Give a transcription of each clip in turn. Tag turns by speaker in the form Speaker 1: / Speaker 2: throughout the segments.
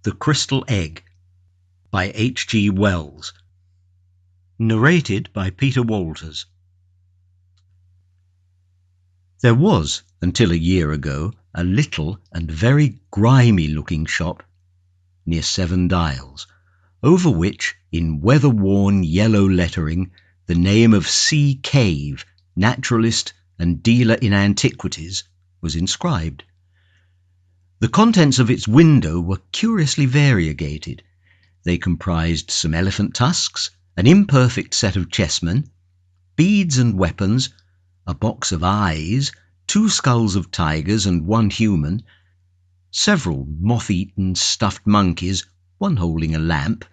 Speaker 1: The Crystal Egg by H.G. Wells. Narrated by Peter Walters. There was, until a year ago, a little and very grimy-looking shop near Seven Dials, over which, in weather-worn yellow lettering, the name of C. Cave, naturalist and dealer in antiquities, was inscribed. The contents of its window were curiously variegated. They comprised some elephant tusks, an imperfect set of chessmen, beads and weapons, a box of eyes, 2 skulls of tigers and 1 human, several moth-eaten stuffed monkeys, 1 holding a lamp,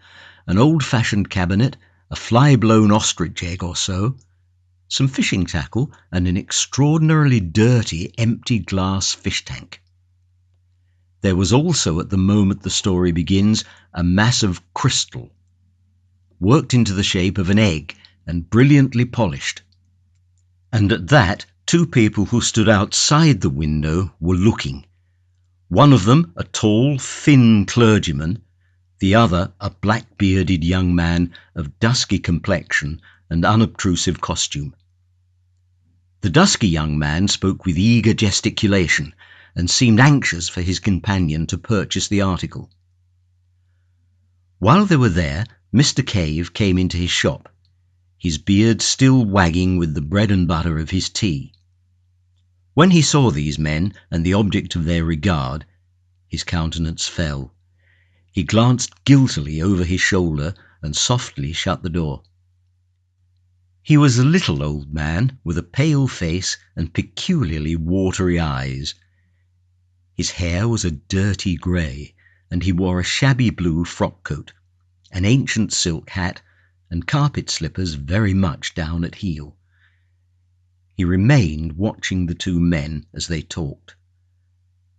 Speaker 1: an old-fashioned cabinet, a fly-blown ostrich egg or so, some fishing tackle, and an extraordinarily dirty empty glass fish tank. There was also, at the moment the story begins, a mass of crystal, worked into the shape of an egg and brilliantly polished. And at that, 2 people who stood outside the window were looking. One of them, a tall, thin clergyman, the other, a black-bearded young man of dusky complexion and unobtrusive costume. The dusky young man spoke with eager gesticulation, and seemed anxious for his companion to purchase the article. While they were there, Mr. Cave came into his shop, his beard still wagging with the bread and butter of his tea. When he saw these men and the object of their regard, his countenance fell. He glanced guiltily over his shoulder and softly shut the door. He was a little old man with a pale face and peculiarly watery eyes. His hair was a dirty grey, and he wore a shabby blue frock-coat, an ancient silk hat, and carpet slippers very much down at heel. He remained watching the 2 men as they talked.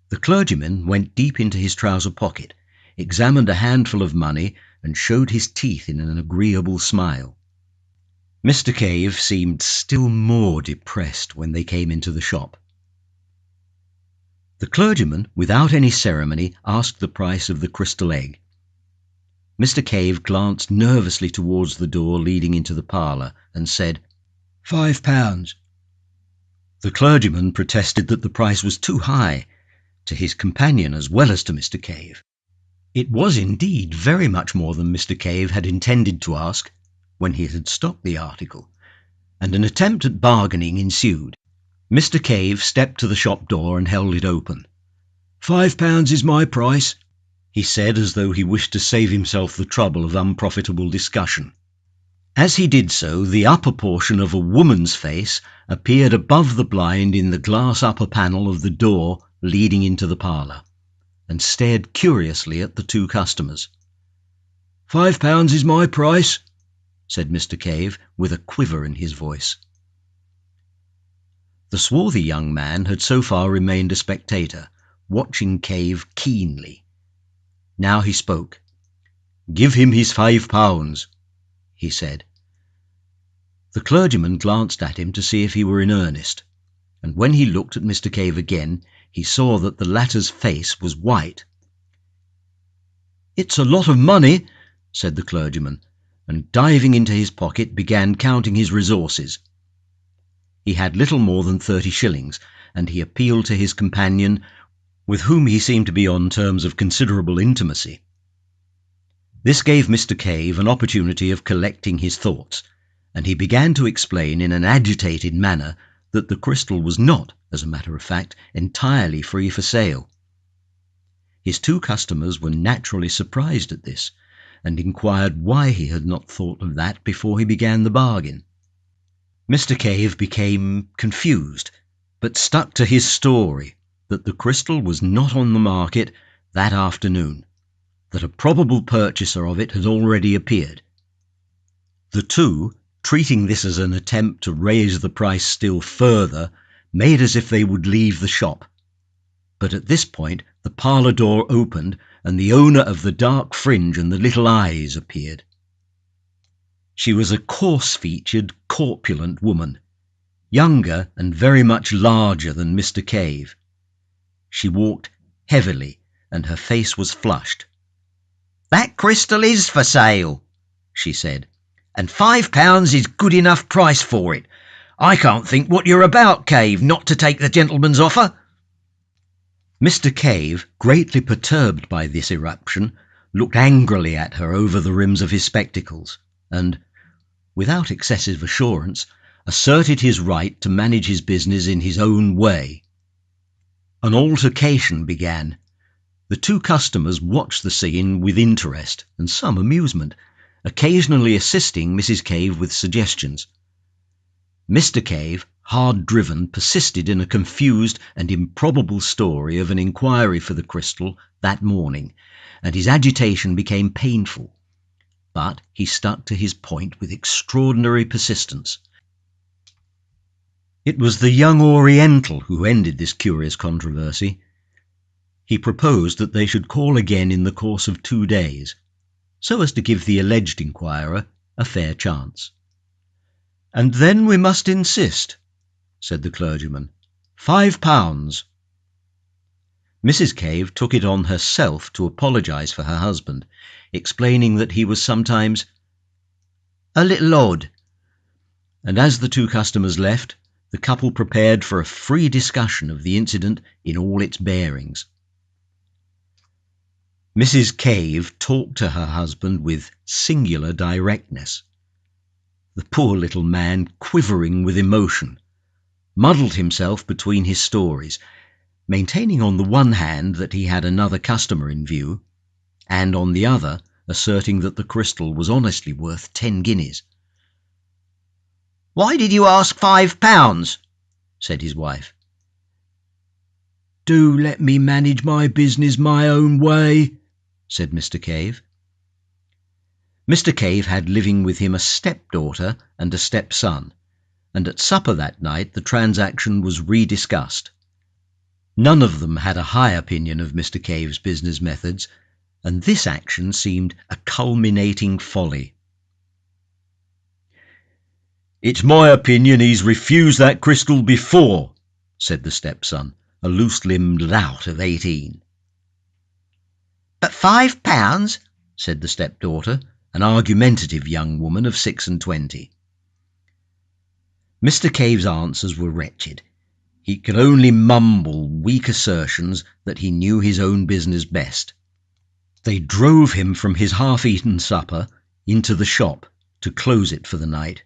Speaker 1: The clergyman went deep into his trouser pocket, examined a handful of money, and showed his teeth in an agreeable smile. Mr. Cave seemed still more depressed when they came into the shop. The clergyman, without any ceremony, asked the price of the crystal egg. Mr. Cave glanced nervously towards the door leading into the parlour and said, £5. The clergyman protested that the price was too high, to his companion as well as to Mr. Cave. It was indeed very much more than Mr. Cave had intended to ask when he had stocked the article, and an attempt at bargaining ensued. Mr. Cave stepped to the shop door and held it open. £5 is my price, he said, as though he wished to save himself the trouble of unprofitable discussion. As he did so, the upper portion of a woman's face appeared above the blind in the glass upper panel of the door leading into the parlour, and stared curiously at the 2 customers. £5 is my price, said Mr. Cave, with a quiver in his voice. The swarthy young man had so far remained a spectator, watching Cave keenly. Now he spoke. "Give him his £5, he said. The clergyman glanced at him to see if he were in earnest, and when he looked at Mr. Cave again, he saw that the latter's face was white. "It's a lot of money," said the clergyman, and diving into his pocket began counting his resources. He had little more than 30 shillings, and he appealed to his companion, with whom he seemed to be on terms of considerable intimacy. This gave Mr. Cave an opportunity of collecting his thoughts, and he began to explain in an agitated manner that the crystal was not, as a matter of fact, entirely free for sale. His 2 customers were naturally surprised at this, and inquired why he had not thought of that before he began the bargain. Mr. Cave became confused, but stuck to his story that the crystal was not on the market that afternoon, that a probable purchaser of it had already appeared. The 2, treating this as an attempt to raise the price still further, made as if they would leave the shop. But at this point the parlour door opened, and the owner of the dark fringe and the little eyes appeared. She was a coarse-featured, corpulent woman, younger and very much larger than Mr. Cave. She walked heavily, and her face was flushed, "That crystal is for sale," she said, "and £5 is good enough price for it. I can't think what you're about, Cave, not to take the gentleman's offer." Mr. Cave, greatly perturbed by this eruption, looked angrily at her over the rims of his spectacles, and, without excessive assurance, asserted his right to manage his business in his own way. An altercation began. The two customers watched the scene with interest and some amusement, occasionally assisting Mrs. Cave with suggestions. Mr. Cave, hard driven, persisted in a confused and improbable story of an inquiry for the crystal that morning, and his agitation became painful. But he stuck to his point with extraordinary persistence. It was the young Oriental who ended this curious controversy. He proposed that they should call again in the course of 2 days, so as to give the alleged inquirer a fair chance. "And then we must insist," said the clergyman. £5. Mrs. Cave took it on herself to apologise for her husband, explaining that he was sometimes "a little odd." And as the two customers left, the couple prepared for a free discussion of the incident in all its bearings. Mrs. Cave talked to her husband with singular directness. The poor little man, quivering with emotion, muddled himself between his stories, maintaining on the one hand that he had another customer in view, and on the other asserting that the crystal was honestly worth 10 guineas. "Why did you ask £5? said his wife. "Do let me manage my business my own way," said Mr. Cave. Mr. Cave had living with him a stepdaughter and a stepson, and at supper that night the transaction was rediscussed. None of them had a high opinion of Mr. Cave's business methods, and this action seemed a culminating folly. "It's my opinion he's refused that crystal before," said the stepson, a loose-limbed lout of 18. "But £5? said the stepdaughter, an argumentative young woman of 26. Mr. Cave's answers were wretched. He could only mumble weak assertions that he knew his own business best. They drove him from his half-eaten supper into the shop to close it for the night,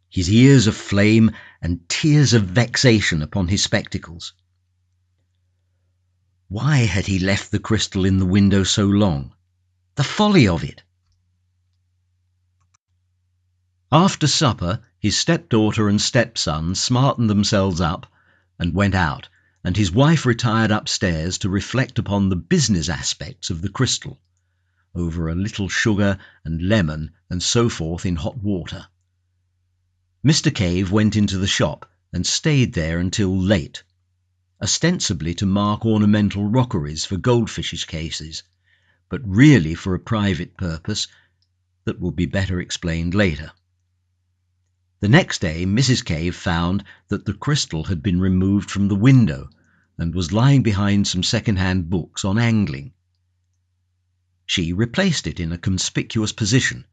Speaker 1: his ears aflame and tears of vexation upon his spectacles. Why had he left the crystal in the window so long? The folly of it! After supper, his stepdaughter and stepson smartened themselves up and went out, and his wife retired upstairs to reflect upon the business aspects of the crystal, over a little sugar and lemon and so forth in hot water. Mr. Cave went into the shop and stayed there until late, ostensibly to mark ornamental rockeries for goldfish cases, but really for a private purpose that will be better explained later. The next day Mrs. Cave found that the crystal had been removed from the window and was lying behind some second-hand books on angling. She replaced it in a conspicuous position,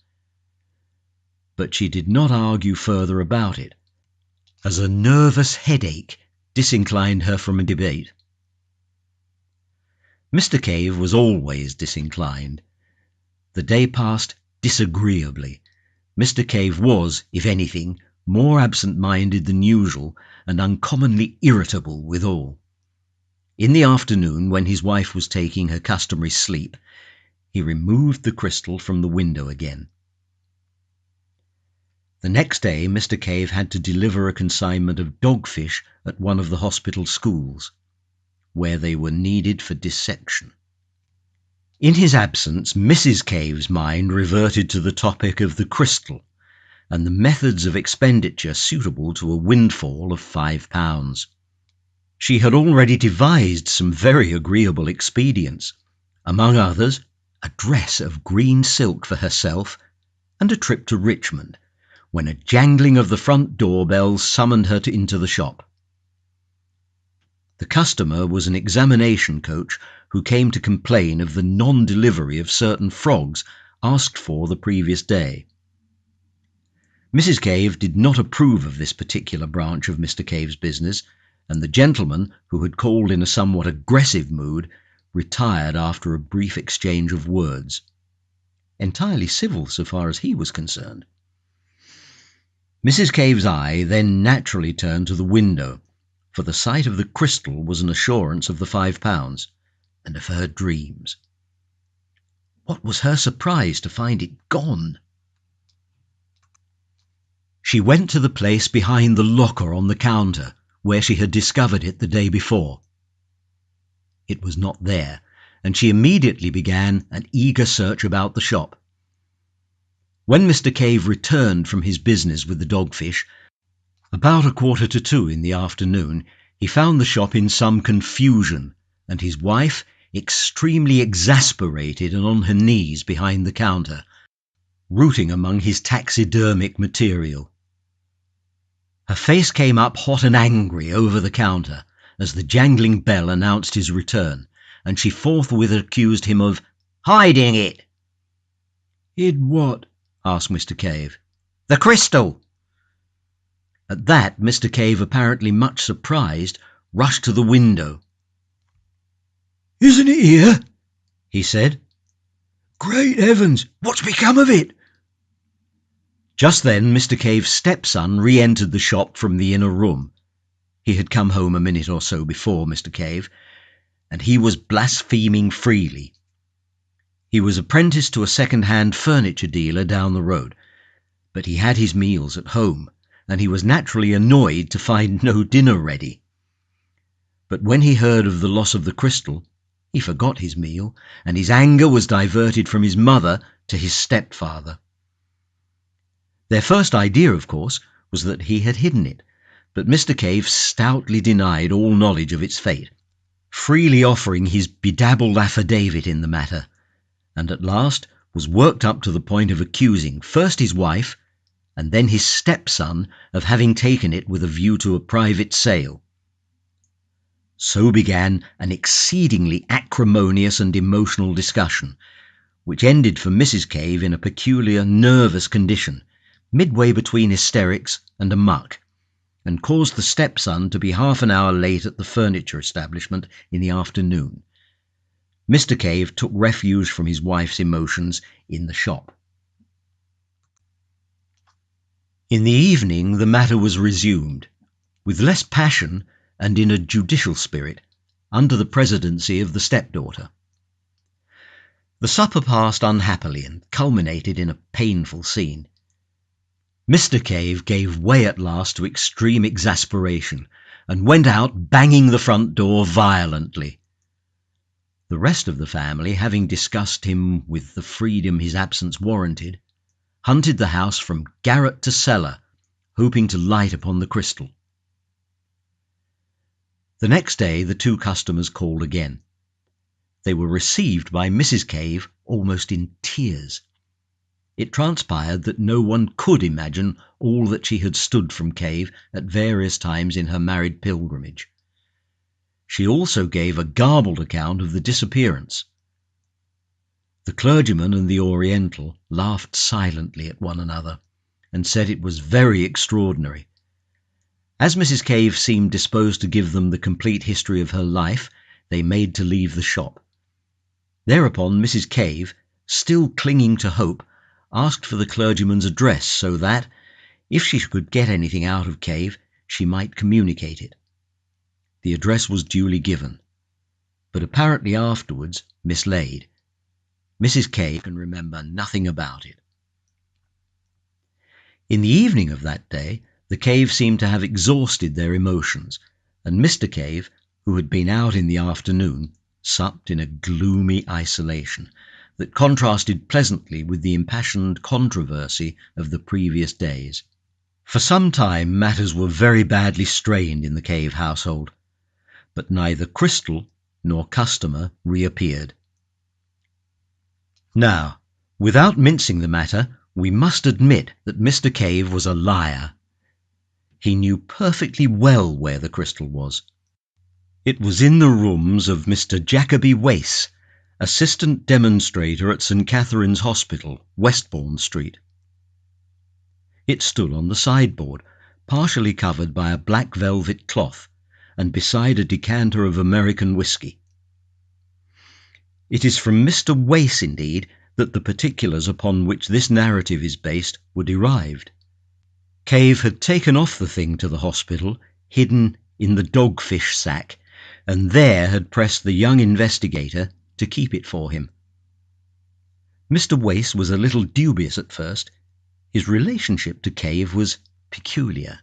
Speaker 1: but she did not argue further about it, as a nervous headache disinclined her from a debate. Mr. Cave was always disinclined. The day passed disagreeably. Mr. Cave was, if anything, more absent-minded than usual and uncommonly irritable withal. In the afternoon, when his wife was taking her customary sleep, he removed the crystal from the window again. The next day Mr. Cave had to deliver a consignment of dogfish at one of the hospital schools, where they were needed for dissection. In his absence, Mrs. Cave's mind reverted to the topic of the crystal and the methods of expenditure suitable to a windfall of £5. She had already devised some very agreeable expedients, among others a dress of green silk for herself and a trip to Richmond, when a jangling of the front door bell summoned her into the shop. The customer was an examination coach who came to complain of the non-delivery of certain frogs asked for the previous day. Mrs. Cave did not approve of this particular branch of Mr. Cave's business, and the gentleman, who had called in a somewhat aggressive mood, retired after a brief exchange of words. Entirely civil so far as he was concerned. Mrs. Cave's eye then naturally turned to the window, for the sight of the crystal was an assurance of the £5 and of her dreams. What was her surprise to find it gone? She went to the place behind the locker on the counter where she had discovered it the day before. It was not there, and she immediately began an eager search about the shop. When Mr. Cave returned from his business with the dogfish, about 1:45 in the afternoon, he found the shop in some confusion, and his wife extremely exasperated and on her knees behind the counter, rooting among his taxidermic material. Her face came up hot and angry over the counter as the jangling bell announced his return, and she forthwith accused him of hiding it. "Hid what?" asked Mr. Cave. "The crystal." At that, Mr. Cave, apparently much surprised, rushed to the window. "Isn't it here?" he said. "Great heavens, what's become of it?" Just then Mr. Cave's stepson re-entered the shop from the inner room. He had come home a minute or so before Mr. Cave, and he was blaspheming freely. He was apprenticed to a second-hand furniture dealer down the road, but he had his meals at home, and he was naturally annoyed to find no dinner ready. But when he heard of the loss of the crystal, he forgot his meal, and his anger was diverted from his mother to his stepfather. Their first idea, of course, was that he had hidden it, but Mr. Cave stoutly denied all knowledge of its fate, freely offering his bedabbled affidavit in the matter, and at last was worked up to the point of accusing first his wife and then his stepson of having taken it with a view to a private sale. So began an exceedingly acrimonious and emotional discussion, which ended for Mrs. Cave in a peculiar nervous condition, midway between hysterics and amuck, and caused the stepson to be half an hour late at the furniture establishment in the afternoon. Mr. Cave took refuge from his wife's emotions in the shop. In the evening the matter was resumed, with less passion and in a judicial spirit, under the presidency of the stepdaughter. The supper passed unhappily and culminated in a painful scene. Mr. Cave gave way at last to extreme exasperation and went out banging the front door violently. The rest of the family, having discussed him with the freedom his absence warranted, hunted the house from garret to cellar, hoping to light upon the crystal. The next day the two customers called again. They were received by Mrs. Cave almost in tears. It transpired that no one could imagine all that she had stood from Cave at various times in her married pilgrimage. She also gave a garbled account of the disappearance. The clergyman and the Oriental laughed silently at one another, and said it was very extraordinary. As Mrs. Cave seemed disposed to give them the complete history of her life, they made to leave the shop. Thereupon Mrs. Cave, still clinging to hope, asked for the clergyman's address so that, if she could get anything out of Cave, she might communicate it. The address was duly given, but apparently afterwards mislaid. Mrs. Cave can remember nothing about it. In the evening of that day, the Cave seemed to have exhausted their emotions, and Mr. Cave, who had been out in the afternoon, supped in a gloomy isolation that contrasted pleasantly with the impassioned controversy of the previous days. For some time matters were very badly strained in the Cave household, but neither crystal nor customer reappeared. Now, without mincing the matter, we must admit that Mr. Cave was a liar. He knew perfectly well where the crystal was. It was in the rooms of Mr. Jacoby Wace, assistant demonstrator at St. Catherine's Hospital, Westbourne Street. It stood on the sideboard, partially covered by a black velvet cloth, and beside a decanter of American whisky. It is from Mr. Wace, indeed, that the particulars upon which this narrative is based were derived. Cave had taken off the thing to the hospital, hidden in the dogfish sack, and there had pressed the young investigator to keep it for him. Mr. Wace was a little dubious at first. His relationship to Cave was peculiar.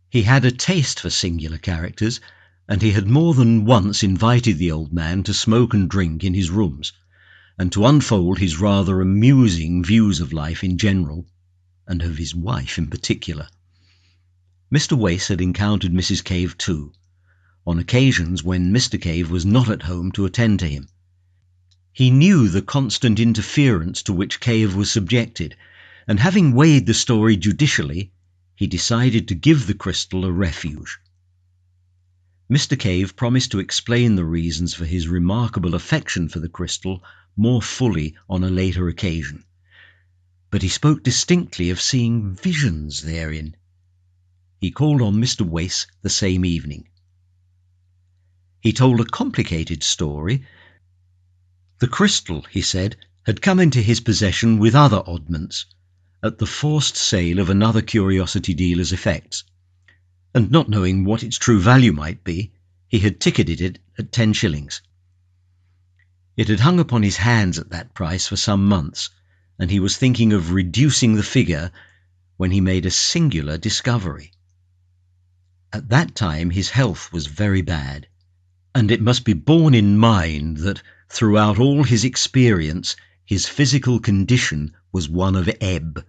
Speaker 1: He had a taste for singular characters, and he had more than once invited the old man to smoke and drink in his rooms, and to unfold his rather amusing views of life in general, and of his wife in particular. Mr. Wace had encountered Mrs. Cave too, on occasions when Mr. Cave was not at home to attend to him. He knew the constant interference to which Cave was subjected, and having weighed the story judicially, he decided to give the crystal a refuge. Mr. Cave promised to explain the reasons for his remarkable affection for the crystal more fully on a later occasion, but he spoke distinctly of seeing visions therein. He called on Mr. Wace the same evening. He told a complicated story. The crystal, he said, had come into his possession with other oddments at the forced sale of another curiosity dealer's effects, and not knowing what its true value might be, he had ticketed it at 10 shillings. It had hung upon his hands at that price for some months, and he was thinking of reducing the figure when he made a singular discovery. At that time his health was very bad, and it must be borne in mind that throughout all his experience his physical condition was one of ebb,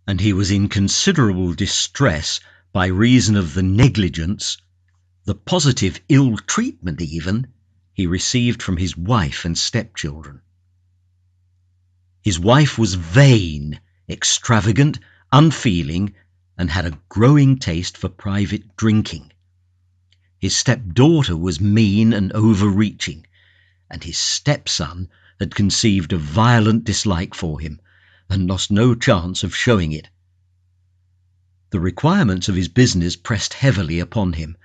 Speaker 1: and he was in considerable distress by reason of the negligence, the positive ill treatment even, he received from his wife and stepchildren. His wife was vain, extravagant, unfeeling, and had a growing taste for private drinking. His stepdaughter was mean and overreaching, and his stepson had conceived a violent dislike for him, and lost no chance of showing it. The requirements of his business pressed heavily upon him,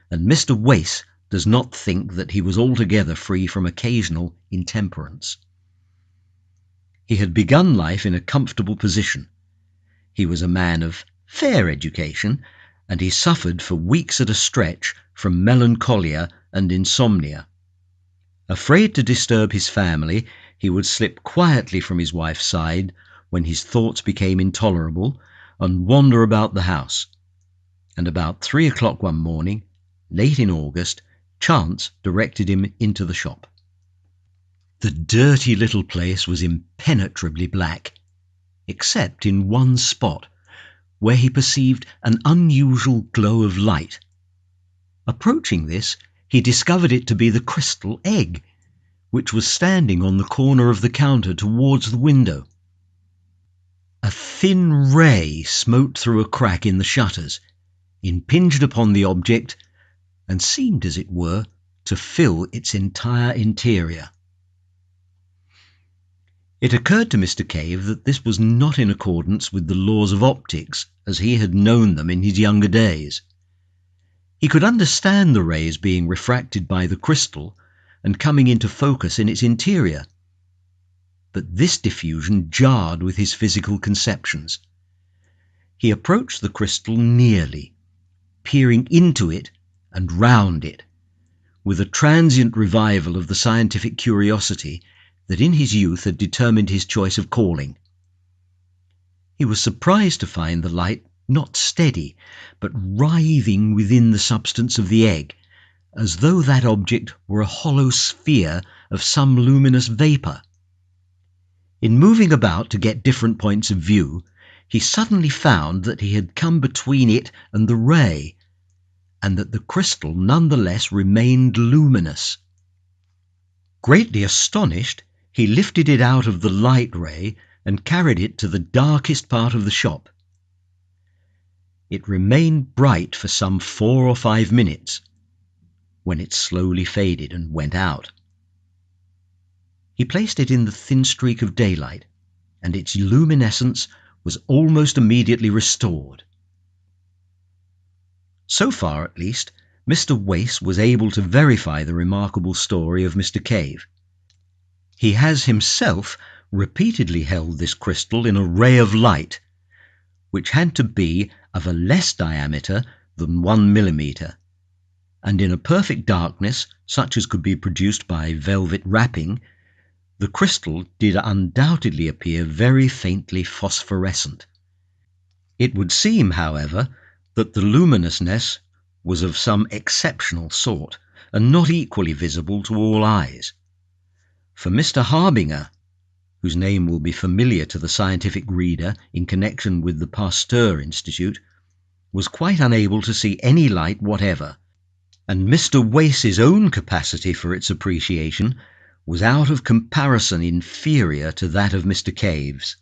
Speaker 1: and Mr. Wace does not think that he was altogether free from occasional intemperance. He had begun life in a comfortable position. He was a man of fair education, and he suffered for weeks at a stretch from melancholia and insomnia. Afraid to disturb his family, he would slip quietly from his wife's side when his thoughts became intolerable, and wander about the house. And about 3 o'clock one morning, late in August, chance directed him into the shop. The dirty little place was impenetrably black, except in one spot, where he perceived an unusual glow of light. Approaching this, he discovered it to be the crystal egg, which was standing on the corner of the counter towards the window. A thin ray smote through a crack in the shutters, impinged upon the object, and seemed, as it were, to fill its entire interior. It occurred to Mr. Cave that this was not in accordance with the laws of optics as he had known them in his younger days. He could understand the rays being refracted by the crystal and coming into focus in its interior, but this diffusion jarred with his physical conceptions. He approached the crystal nearly, peering into it and round it, with a transient revival of the scientific curiosity that in his youth had determined his choice of calling. He was surprised to find the light not steady, but writhing within the substance of the egg, as though that object were a hollow sphere of some luminous vapour. In moving about to get different points of view, he suddenly found that he had come between it and the ray, and that the crystal nonetheless remained luminous. Greatly astonished, he lifted it out of the light ray and carried it to the darkest part of the shop. It remained bright for some 4 or 5 minutes, when it slowly faded and went out. He placed it in the thin streak of daylight, and its luminescence was almost immediately restored. So far, at least, Mr. Wace was able to verify the remarkable story of Mr. Cave. He has himself repeatedly held this crystal in a ray of light, which had to be of a less diameter than 1 millimetre, and in a perfect darkness, such as could be produced by velvet wrapping, the crystal did undoubtedly appear very faintly phosphorescent. It would seem, however, that the luminousness was of some exceptional sort, and not equally visible to all eyes. For Mr. Harbinger, whose name will be familiar to the scientific reader in connection with the Pasteur Institute, was quite unable to see any light whatever, and Mr. Wace's own capacity for its appreciation was out of comparison inferior to that of Mr. Cave's.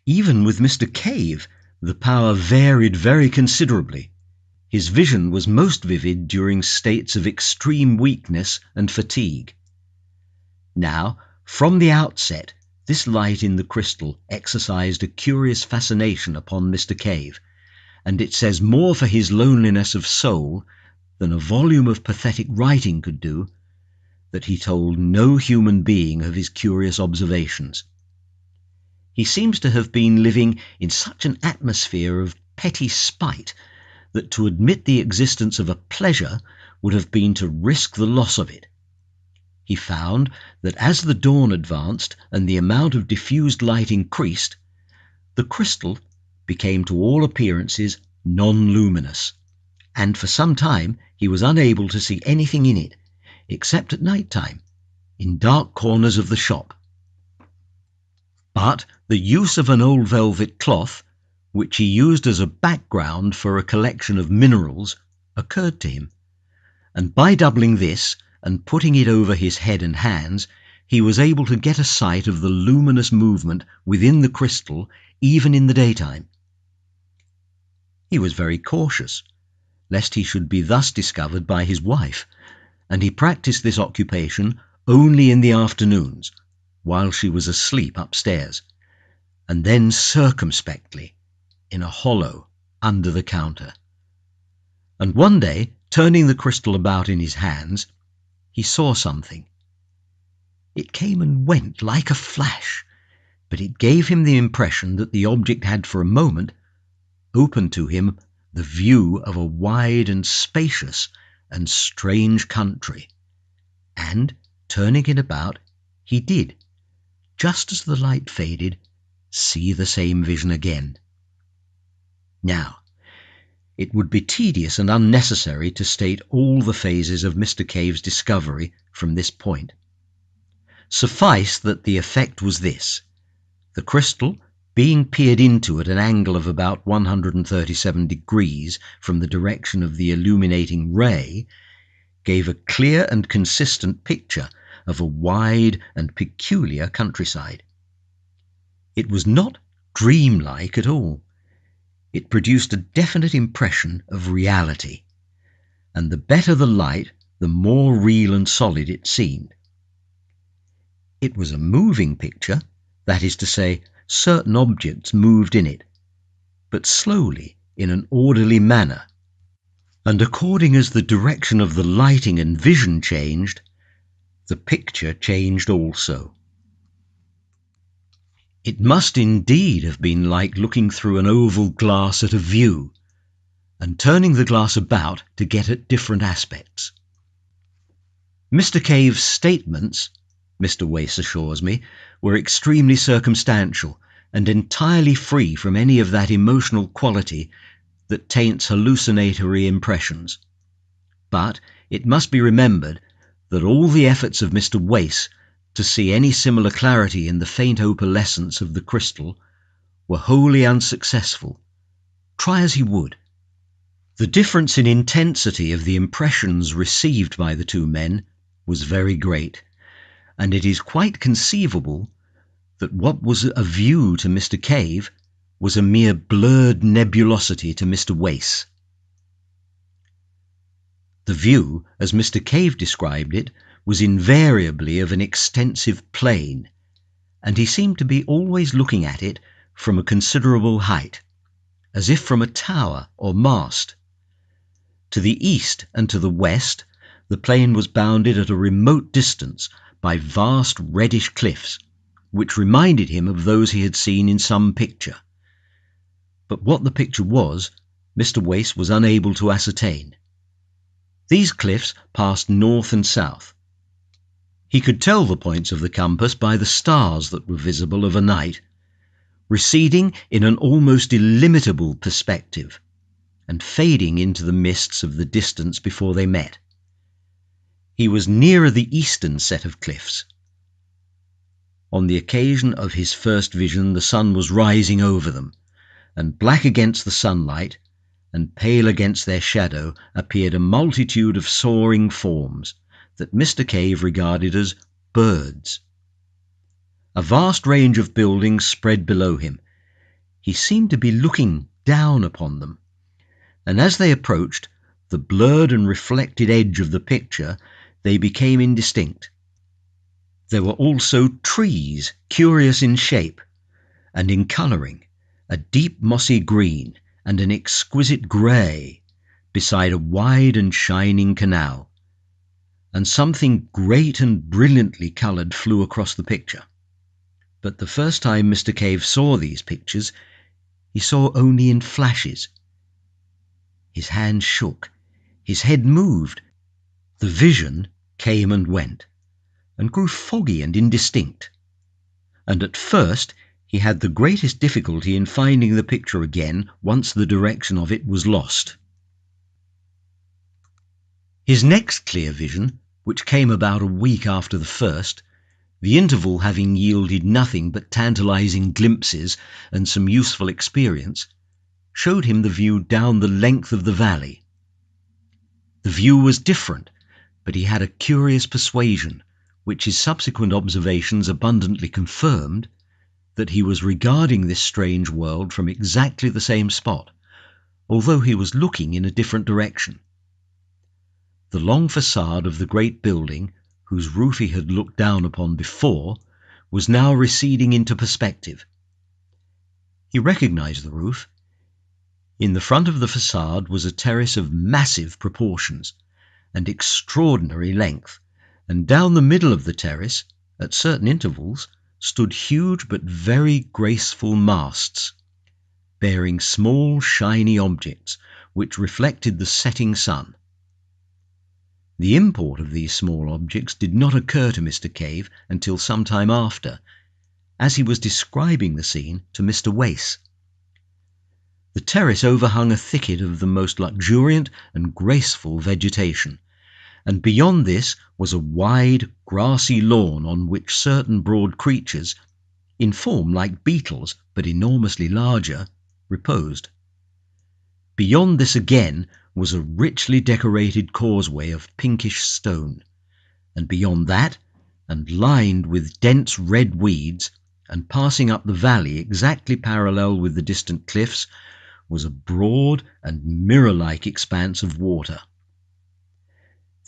Speaker 1: Even with Mr. Cave, the power varied very considerably. His vision was most vivid during states of extreme weakness and fatigue. Now, from the outset, this light in the crystal exercised a curious fascination upon Mr. Cave, and it says more for his loneliness of soul than a volume of pathetic writing could do, that he told no human being of his curious observations. He seems to have been living in such an atmosphere of petty spite that to admit the existence of a pleasure would have been to risk the loss of it. He found that as the dawn advanced and the amount of diffused light increased, the crystal became to all appearances non-luminous, and for some time he was unable to see anything in it, except at night time, in dark corners of the shop. But the use of an old velvet cloth, which he used as a background for a collection of minerals, occurred to him, and by doubling this and putting it over his head and hands, he was able to get a sight of the luminous movement within the crystal even in the daytime. He was very cautious, lest he should be thus discovered by his wife, and he practised this occupation only in the afternoons, while she was asleep upstairs, and then circumspectly, in a hollow under the counter. And one day, turning the crystal about in his hands, he saw something. It came and went like a flash, but it gave him the impression that the object had for a moment opened to him the view of a wide and spacious and strange country, and, turning it about, he did, just as the light faded, see the same vision again. Now, it would be tedious and unnecessary to state all the phases of Mr. Cave's discovery from this point. Suffice that the effect was this: the crystal, being peered into at an angle of about 137 degrees from the direction of the illuminating ray, gave a clear and consistent picture of a wide and peculiar countryside. It was not dreamlike at all. It produced a definite impression of reality, and the better the light, the more real and solid it seemed. It was a moving picture, that is to say, certain objects moved in it, but slowly, in an orderly manner, and according as the direction of the lighting and vision changed, the picture changed also. It must indeed have been like looking through an oval glass at a view, and turning the glass about to get at different aspects. Mr. Cave's statements, Mr. Wace assures me, were extremely circumstantial and entirely free from any of that emotional quality that taints hallucinatory impressions. But it must be remembered that all the efforts of Mr. Wace to see any similar clarity in the faint opalescence of the crystal were wholly unsuccessful, try as he would. The difference in intensity of the impressions received by the two men was very great, and it is quite conceivable that what was a view to Mr. Cave was a mere blurred nebulosity to Mr. Wace. The view, as Mr. Cave described it, was invariably of an extensive plain, and he seemed to be always looking at it from a considerable height, as if from a tower or mast. To the east and to the west, the plain was bounded at a remote distance by vast reddish cliffs, which reminded him of those he had seen in some picture. But what the picture was, Mr. Wace was unable to ascertain. These cliffs passed north and south. He could tell the points of the compass by the stars that were visible of a night, receding in an almost illimitable perspective, and fading into the mists of the distance before they met. He was nearer the eastern set of cliffs. On the occasion of his first vision, the sun was rising over them, and black against the sunlight, and pale against their shadow, appeared a multitude of soaring forms that Mr. Cave regarded as birds. A vast range of buildings spread below him. He seemed to be looking down upon them, and as they approached the blurred and reflected edge of the picture, they became indistinct. There were also trees, curious in shape and in colouring, a deep mossy green and an exquisite grey, beside a wide and shining canal, and something great and brilliantly coloured flew across the picture. But the first time Mr. Cave saw these pictures, he saw only in flashes. His hand shook, his head moved. The vision came and went, and grew foggy and indistinct, and at first he had the greatest difficulty in finding the picture again once the direction of it was lost. His next clear vision, which came about a week after the first, the interval having yielded nothing but tantalizing glimpses and some useful experience, showed him the view down the length of the valley. The view was different, but he had a curious persuasion, which his subsequent observations abundantly confirmed, that he was regarding this strange world from exactly the same spot, although he was looking in a different direction. The long facade of the great building, whose roof he had looked down upon before, was now receding into perspective. He recognized the roof. In the front of the facade was a terrace of massive proportions and extraordinary length, and down the middle of the terrace, at certain intervals, stood huge but very graceful masts, bearing small shiny objects which reflected the setting sun. The import of these small objects did not occur to Mr. Cave until some time after, as he was describing the scene to Mr. Wace. The terrace overhung a thicket of the most luxuriant and graceful vegetation, and beyond this was a wide, grassy lawn on which certain broad creatures, in form like beetles but enormously larger, reposed. Beyond this again was a richly decorated causeway of pinkish stone, and beyond that, and lined with dense red weeds, and passing up the valley exactly parallel with the distant cliffs, was a broad and mirror-like expanse of water.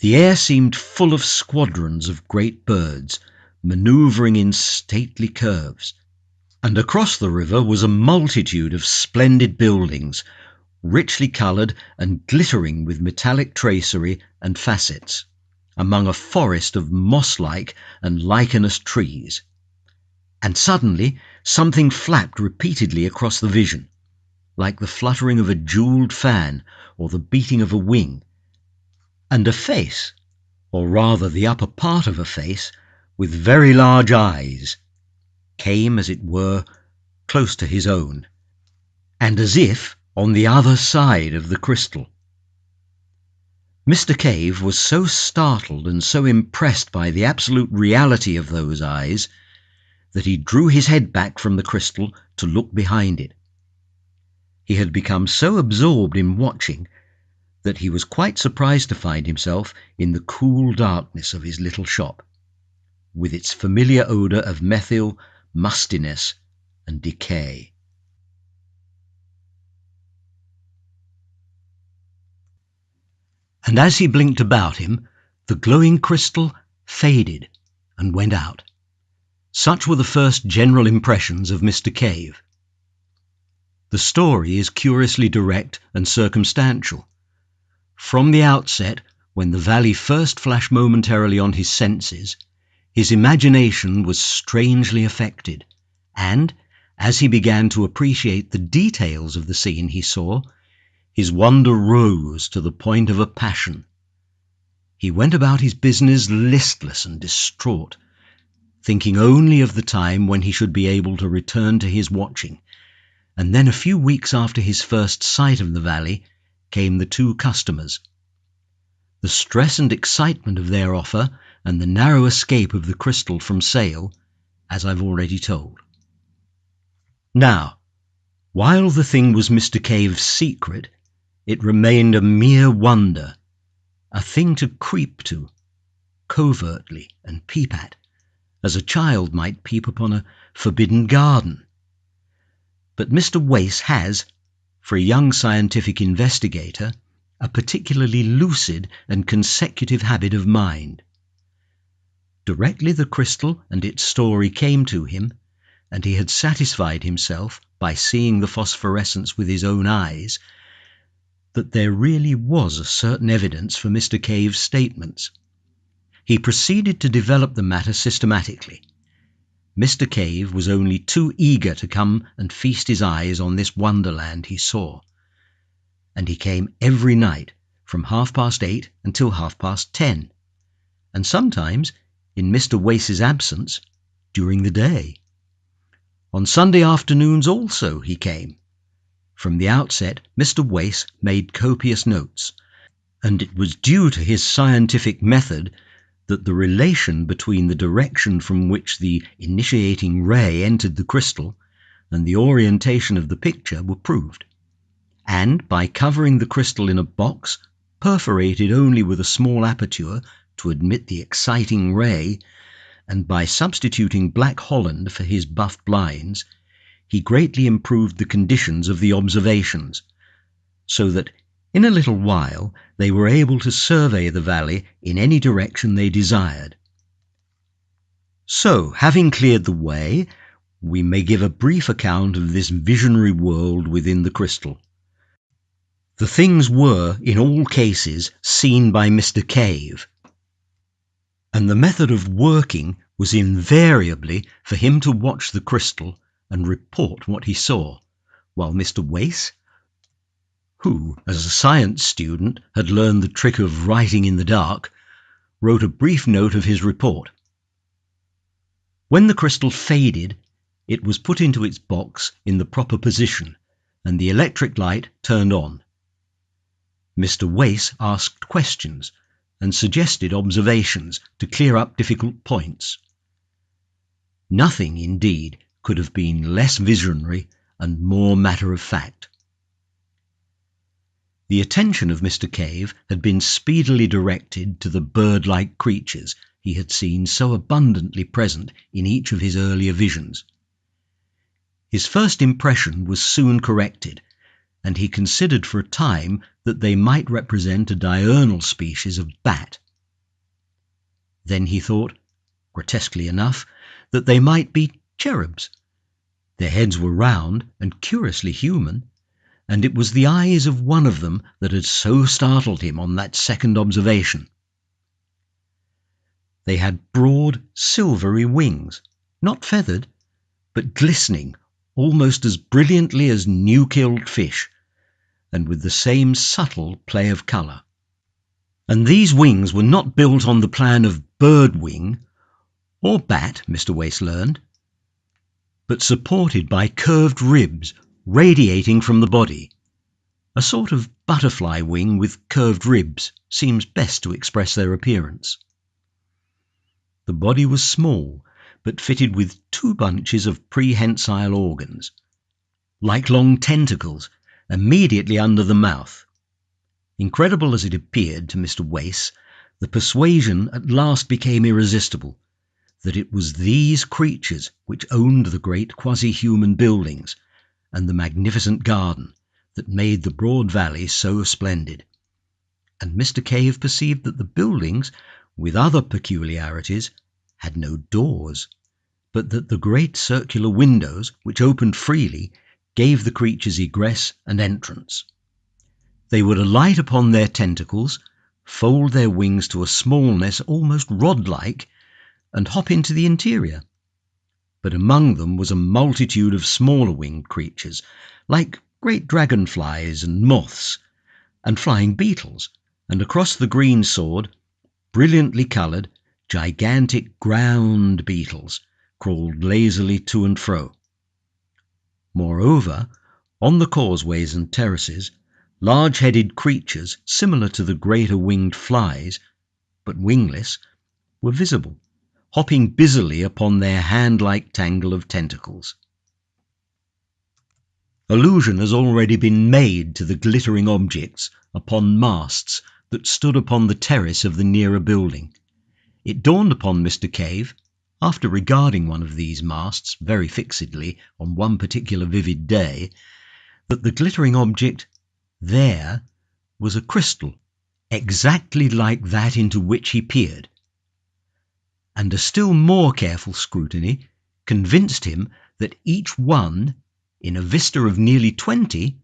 Speaker 1: The air seemed full of squadrons of great birds, manoeuvring in stately curves, and across the river was a multitude of splendid buildings, richly coloured and glittering with metallic tracery and facets, among a forest of moss-like and lichenous trees. And suddenly something flapped repeatedly across the vision, like the fluttering of a jewelled fan or the beating of a wing, and a face, or rather the upper part of a face, with very large eyes, came, as it were, close to his own, and as if on the other side of the crystal. Mr. Cave was so startled and so impressed by the absolute reality of those eyes that he drew his head back from the crystal to look behind it. He had become so absorbed in watching that he was quite surprised to find himself in the cool darkness of his little shop, with its familiar odour of methyl, mustiness, and decay. and as he blinked about him, the glowing crystal faded and went out. Such were the first general impressions of Mr. Cave. The story is curiously direct and circumstantial. From the outset, when the valley first flashed momentarily on his senses, his imagination was strangely affected, and, as he began to appreciate the details of the scene he saw, his wonder rose to the point of a passion. He went about his business listless and distraught, thinking only of the time when he should be able to return to his watching. And then a few weeks after his first sight of the valley came the two customers. The stress and excitement of their offer and the narrow escape of the crystal from sale, as I've already told. Now, while the thing was Mr. Cave's secret, it remained a mere wonder, a thing to creep to, covertly and peep at, as a child might peep upon a forbidden garden. But Mr. Wace has, for a young scientific investigator, a particularly lucid and consecutive habit of mind. Directly the crystal and its story came to him, and he had satisfied himself, by seeing the phosphorescence with his own eyes, that there really was a certain evidence for Mr. Cave's statements, he proceeded to develop the matter systematically. Mr. Cave was only too eager to come and feast his eyes on this wonderland he saw, and he came every night from 8:30 until 10:30, and sometimes, in Mr. Wace's absence, during the day. On Sunday afternoons also he came. From the outset, Mr. Wace made copious notes, and it was due to his scientific method that the relation between the direction from which the initiating ray entered the crystal and the orientation of the picture were proved. And by covering the crystal in a box, perforated only with a small aperture to admit the exciting ray, and by substituting black holland for his buff blinds, he greatly improved the conditions of the observations, so that in a little while they were able to survey the valley in any direction they desired. So, having cleared the way, we may give a brief account of this visionary world within the crystal. The things were, in all cases, seen by Mr. Cave, and the method of working was invariably for him to watch the crystal and report what he saw, while Mr. Wace, who, as a science student, had learned the trick of writing in the dark, wrote a brief note of his report. When the crystal faded, it was put into its box in the proper position, and the electric light turned on. Mr. Wace asked questions and suggested observations to clear up difficult points. Nothing, indeed, could have been less visionary and more matter-of-fact. The attention of Mr. Cave had been speedily directed to the bird-like creatures he had seen so abundantly present in each of his earlier visions. His first impression was soon corrected, and he considered for a time that they might represent a diurnal species of bat. Then he thought, grotesquely enough, that they might be cherubs. Their heads were round and curiously human, and it was the eyes of one of them that had so startled him on that second observation. They had broad, silvery wings, not feathered, but glistening almost as brilliantly as new-killed fish, and with the same subtle play of colour. And these wings were not built on the plan of bird wing, or bat, Mr. Wace learned, but supported by curved ribs radiating from the body. A sort of butterfly wing with curved ribs seems best to express their appearance. The body was small, but fitted with 2 bunches of prehensile organs, like long tentacles, immediately under the mouth. Incredible as it appeared to Mr. Wace, the persuasion at last became irresistible that it was these creatures which owned the great quasi-human buildings and the magnificent garden that made the broad valley so splendid. and Mr. Cave perceived that the buildings, with other peculiarities, had no doors, but that the great circular windows, which opened freely, gave the creatures egress and entrance. They would alight upon their tentacles, fold their wings to a smallness almost rod-like, and hop into the interior. But among them was a multitude of smaller winged creatures, like great dragonflies and moths, and flying beetles, and across the green sward, brilliantly coloured, gigantic ground beetles crawled lazily to and fro. Moreover, on the causeways and terraces, large-headed creatures similar to the greater winged flies, but wingless, were visible, hopping busily upon their hand-like tangle of tentacles. Allusion has already been made to the glittering objects upon masts that stood upon the terrace of the nearer building. It dawned upon Mr. Cave, after regarding one of these masts very fixedly on one particular vivid day, that the glittering object there was a crystal exactly like that into which he peered, and a still more careful scrutiny convinced him that each one, in a vista of nearly 20,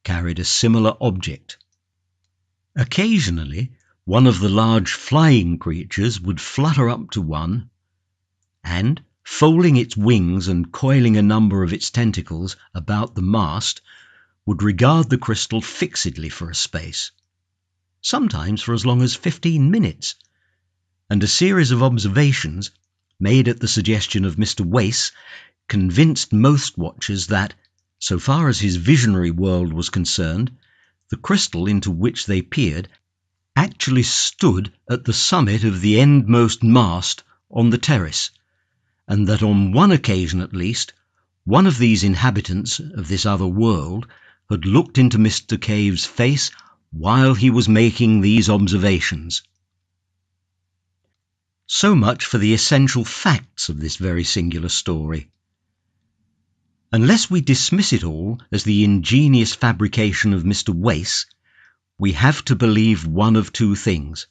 Speaker 1: carried a similar object. Occasionally, one of the large flying creatures would flutter up to one, and, folding its wings and coiling a number of its tentacles about the mast, would regard the crystal fixedly for a space, sometimes for as long as 15 minutes, and a series of observations, made at the suggestion of Mr. Wace, convinced most watchers that, so far as his visionary world was concerned, the crystal into which they peered actually stood at the summit of the endmost mast on the terrace, and that on one occasion at least, one of these inhabitants of this other world had looked into Mr. Cave's face while he was making these observations. So much for the essential facts of this very singular story. Unless we dismiss it all as the ingenious fabrication of Mr. Wace, we have to believe one of two things: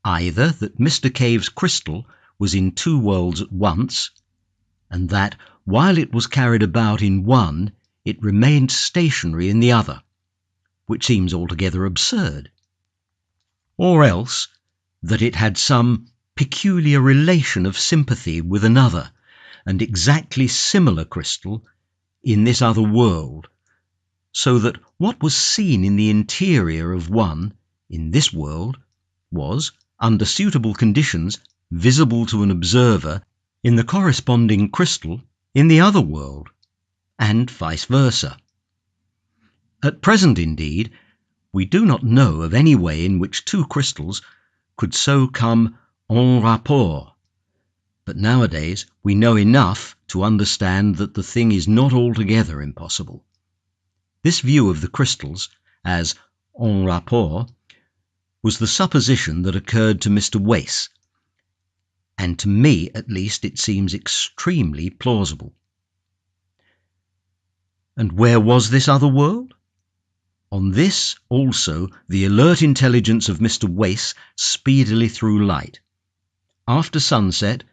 Speaker 1: either that Mr. Cave's crystal was in two worlds at once, and that, while it was carried about in one, it remained stationary in the other, which seems altogether absurd; or else that it had some peculiar relation of sympathy with another and exactly similar crystal in this other world, so that what was seen in the interior of one in this world was, under suitable conditions, visible to an observer in the corresponding crystal in the other world, and vice versa. At present, indeed, we do not know of any way in which two crystals could so come en rapport, but nowadays we know enough to understand that the thing is not altogether impossible. This view of the crystals as en rapport was the supposition that occurred to Mr. Wace, and to me at least it seems extremely plausible. And where was this other world? On this also the alert intelligence of Mr. Wace speedily threw light. After sunset,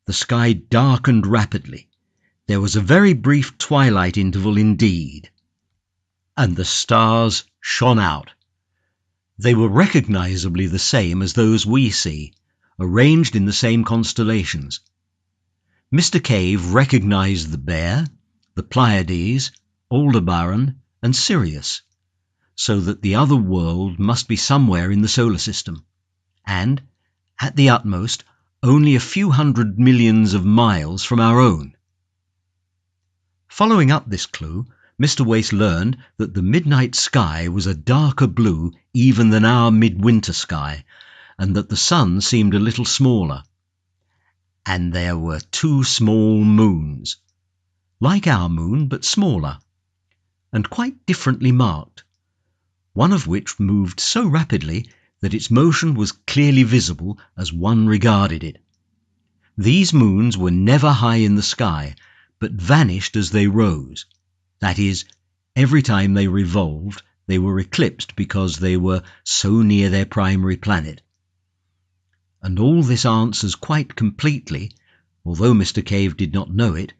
Speaker 1: the sky darkened rapidly. There was a very brief twilight interval indeed, and the stars shone out. They were recognizably the same as those we see, arranged in the same constellations. Mr. Cave recognized the Bear, the Pleiades, Aldebaran, and Sirius, so that the other world must be somewhere in the solar system, and, at the utmost, only a few hundred millions of miles from our own. Following up this clue, Mr. Wace learned that the midnight sky was a darker blue even than our midwinter sky, and that the sun seemed a little smaller. And there were two small moons, like our moon but smaller, and quite differently marked, one of which moved so rapidly that its motion was clearly visible as one regarded it. These moons were never high in the sky, but vanished as they rose. That is, every time they revolved, they were eclipsed because they were so near their primary planet. And all this answers quite completely, although Mr. Cave did not know it,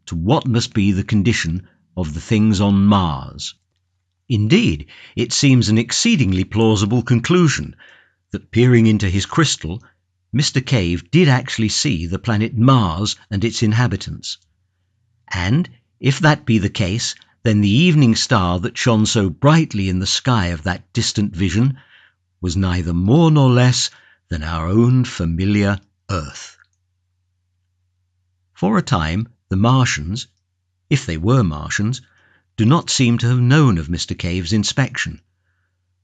Speaker 1: to what must be the condition of the things on Mars. Indeed, it seems an exceedingly plausible conclusion that, peering into his crystal, Mr. Cave did actually see the planet Mars and its inhabitants. And, if that be the case, then the evening star that shone so brightly in the sky of that distant vision was neither more nor less than our own familiar Earth. For a time, the Martians, if they were Martians, do not seem to have known of Mr. Cave's inspection.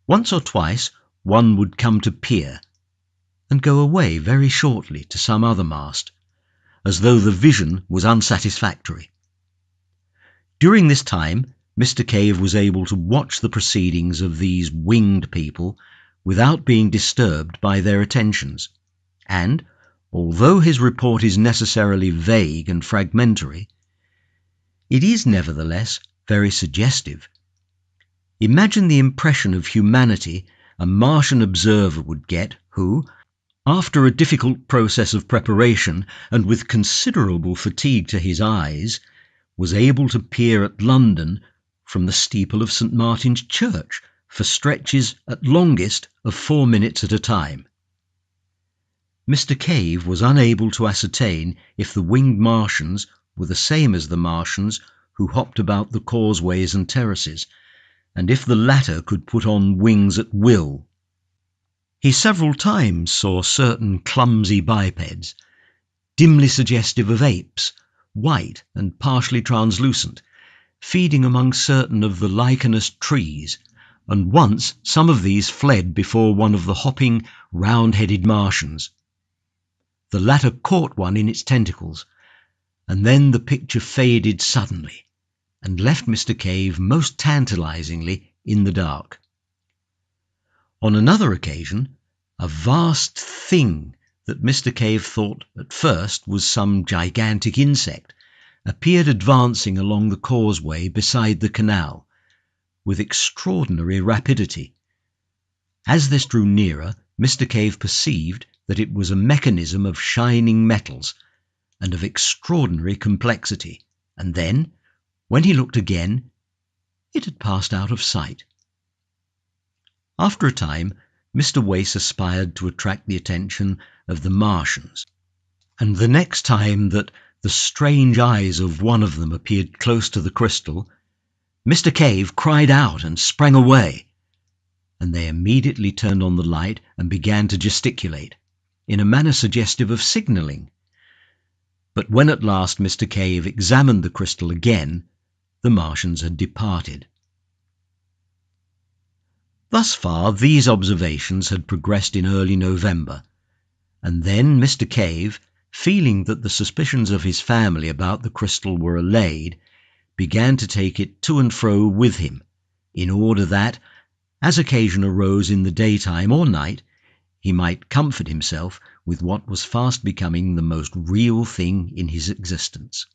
Speaker 1: Once or twice one would come to peer, and go away very shortly to some other mast, as though the vision was unsatisfactory. During this time, Mr. Cave was able to watch the proceedings of these winged people without being disturbed by their attentions, and, although his report is necessarily vague and fragmentary, it is nevertheless very suggestive. Imagine the impression of humanity a Martian observer would get who, after a difficult process of preparation and with considerable fatigue to his eyes, was able to peer at London from the steeple of St. Martin's Church for stretches at longest of 4 minutes at a time. Mr. Cave was unable to ascertain if the winged Martians were the same as the Martians who hopped about the causeways and terraces, and if the latter could put on wings at will. He several times saw certain clumsy bipeds, dimly suggestive of apes, white and partially translucent, feeding among certain of the lichenous trees, and once some of these fled before one of the hopping, round-headed Martians. The latter caught one in its tentacles, and then the picture faded suddenly, and left Mr. Cave most tantalizingly in the dark. On another occasion, a vast thing that Mr. Cave thought at first was some gigantic insect appeared advancing along the causeway beside the canal with extraordinary rapidity. As this drew nearer, Mr. Cave perceived that it was a mechanism of shining metals and of extraordinary complexity, and then, when he looked again, it had passed out of sight. After a time, Mr. Wace aspired to attract the attention of the Martians, and the next time that the strange eyes of one of them appeared close to the crystal, Mr. Cave cried out and sprang away, and they immediately turned on the light and began to gesticulate, in a manner suggestive of signalling. But when at last Mr. Cave examined the crystal again, the Martians had departed. Thus far, these observations had progressed in early November, and then Mr. Cave, feeling that the suspicions of his family about the crystal were allayed, began to take it to and fro with him, in order that, as occasion arose in the daytime or night, he might comfort himself with what was fast becoming the most real thing in his existence.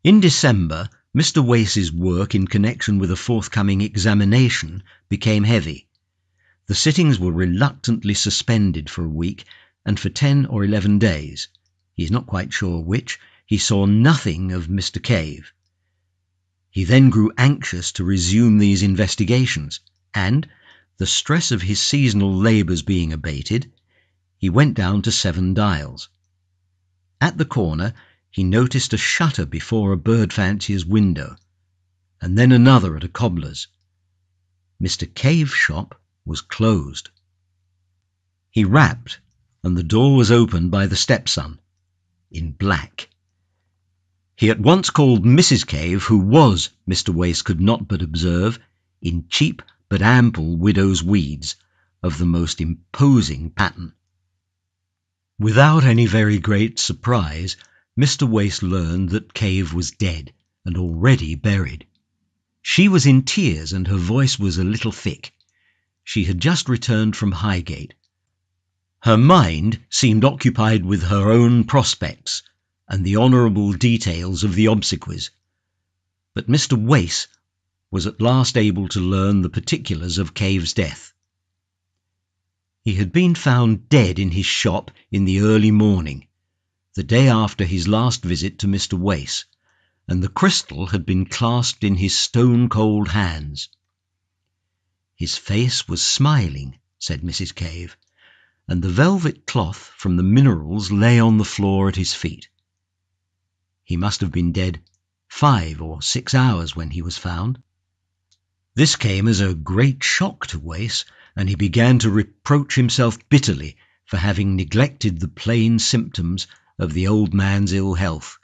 Speaker 1: In December, Mr. Wace's work in connection with a forthcoming examination became heavy. The sittings were reluctantly suspended for a week, and for 10 or 11 days, he is not quite sure which, he saw nothing of Mr. Cave. He then grew anxious to resume these investigations, and, the stress of his seasonal labours being abated, he went down to 7 Dials. At the corner, he noticed a shutter before a bird fancier's window, and then another at a cobbler's. Mr. Cave's shop was closed. He rapped, and the door was opened by the stepson, in black. He at once called Mrs. Cave, who was, Mr. Wace could not but observe, in cheap but ample widow's weeds, of the most imposing pattern. Without any very great surprise, Mr. Wace learned that Cave was dead, and already buried. She was in tears, and her voice was a little thick. She had just returned from Highgate. Her mind seemed occupied with her own prospects, and the honourable details of the obsequies. But Mr. Wace was at last able to learn the particulars of Cave's death. He had been found dead in his shop in the early morning, the day after his last visit to Mr. Wace, and the crystal had been clasped in his stone-cold hands. His face was smiling, said Mrs. Cave, and the velvet cloth from the minerals lay on the floor at his feet. He must have been dead 5 or 6 hours when he was found. This came as a great shock to Wace, and he began to reproach himself bitterly for having neglected the plain symptoms of the old man's ill health.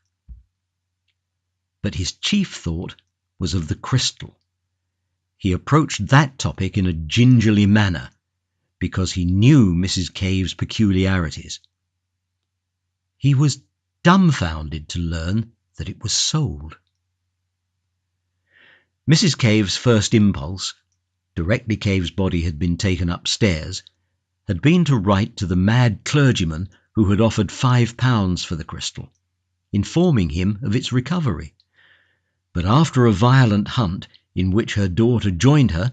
Speaker 1: But his chief thought was of the crystal. He approached that topic in a gingerly manner, because he knew Mrs. Cave's peculiarities. He was dumbfounded to learn that it was sold. Mrs. Cave's first impulse, directly Cave's body had been taken upstairs, had been to write to the mad clergyman who had offered £5 for the crystal, informing him of its recovery. But after a violent hunt, in which her daughter joined her,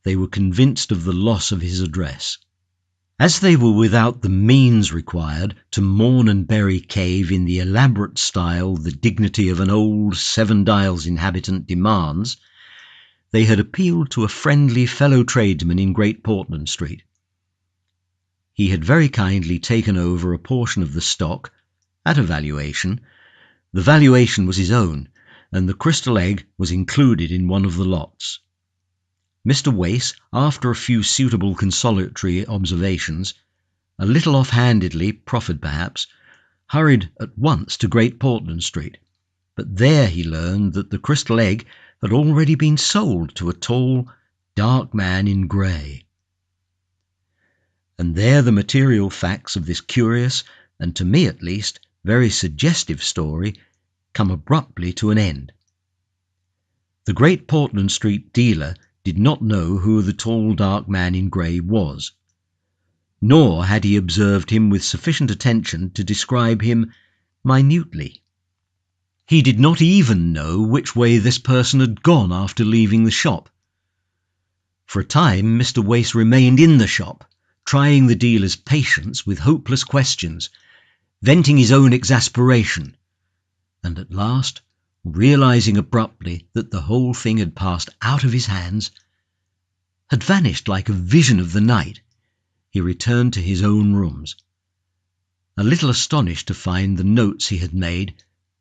Speaker 1: they were convinced of the loss of his address. As they were without the means required to mourn and bury Cave in the elaborate style the dignity of an old Seven Dials inhabitant demands, they had appealed to a friendly fellow tradesman in Great Portland Street. He had very kindly taken over a portion of the stock at a valuation. The valuation was his own, and the crystal egg was included in one of the lots. Mr. Wace, after a few suitable consolatory observations, a little off-handedly proffered perhaps, hurried at once to Great Portland Street, but there he learned that the crystal egg had already been sold to a tall, dark man in grey. And there the material facts of this curious, and to me at least, very suggestive story come abruptly to an end. The Great Portland Street dealer did not know who the tall dark man in grey was, nor had he observed him with sufficient attention to describe him minutely. He did not even know which way this person had gone after leaving the shop. For a time Mr. Wace remained in the shop, trying the dealer's patience with hopeless questions, venting his own exasperation, and at last, realizing abruptly that the whole thing had passed out of his hands, had vanished like a vision of the night, he returned to his own rooms, a little astonished to find the notes he had made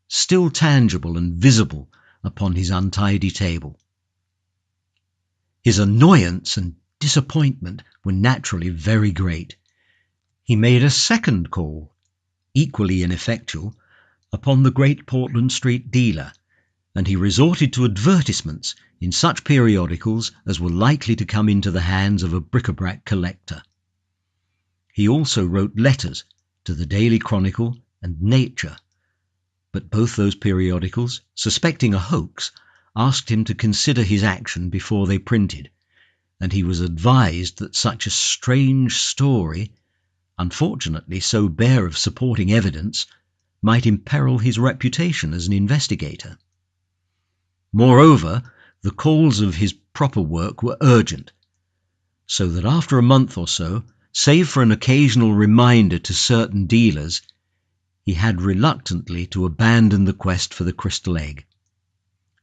Speaker 1: still tangible and visible upon his untidy table. His annoyance and disappointment were naturally very great. He made a second call, equally ineffectual, upon the Great Portland Street dealer, and he resorted to advertisements in such periodicals as were likely to come into the hands of a bric-a-brac collector. He also wrote letters to the Daily Chronicle and Nature, but both those periodicals, suspecting a hoax, asked him to consider his action before they printed, and he was advised that such a strange story, unfortunately so bare of supporting evidence, might imperil his reputation as an investigator. Moreover, the calls of his proper work were urgent, so that after a month or so, save for an occasional reminder to certain dealers, he had reluctantly to abandon the quest for the crystal egg.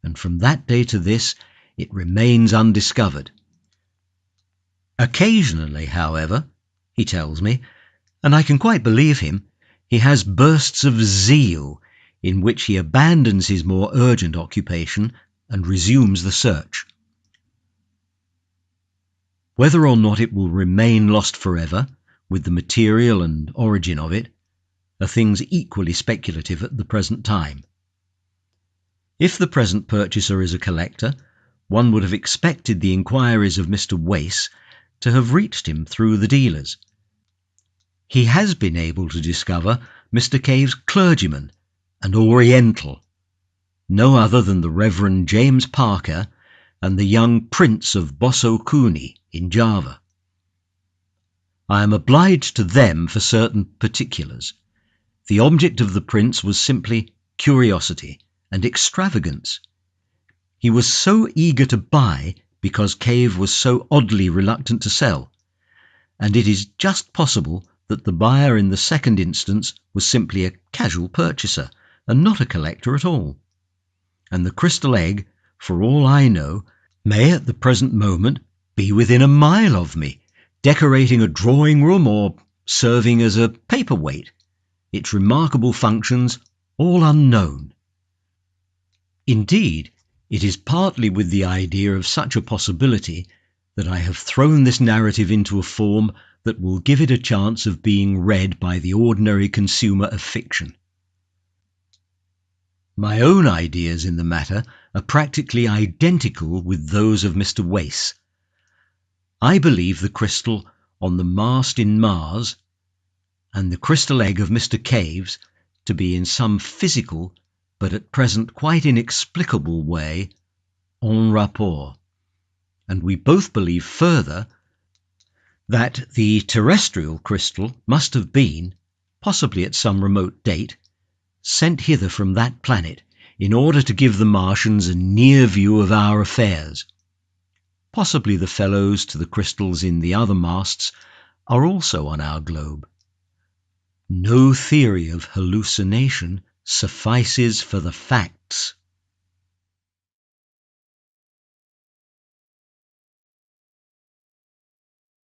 Speaker 1: And from that day to this, it remains undiscovered. Occasionally, however, he tells me, and I can quite believe him, he has bursts of zeal in which he abandons his more urgent occupation and resumes the search. Whether or not it will remain lost forever, with the material and origin of it, are things equally speculative at the present time. If the present purchaser is a collector, one would have expected the inquiries of Mr. Wace to have reached him through the dealers. He has been able to discover Mr. Cave's clergyman, an Oriental, no other than the Reverend James Parker and the young Prince of Bosso Kuni in Java. I am obliged to them for certain particulars. The object of the prince was simply curiosity and extravagance. He was so eager to buy because Cave was so oddly reluctant to sell, and it is just possible that the buyer in the second instance was simply a casual purchaser and not a collector at all. And the crystal egg, for all I know, may at the present moment be within a mile of me, decorating a drawing room or serving as a paperweight, its remarkable functions all unknown. Indeed, it is partly with the idea of such a possibility that I have thrown this narrative into a form that will give it a chance of being read by the ordinary consumer of fiction. My own ideas in the matter are practically identical with those of Mr. Wace. I believe the crystal on the mast in Mars and the crystal egg of Mr. Cave's to be in some physical but at present quite inexplicable way en rapport, and we both believe further that the terrestrial crystal must have been, possibly at some remote date, sent hither from that planet in order to give the Martians a near view of our affairs. Possibly the fellows to the crystals in the other masts are also on our globe. No theory of hallucination suffices for the facts.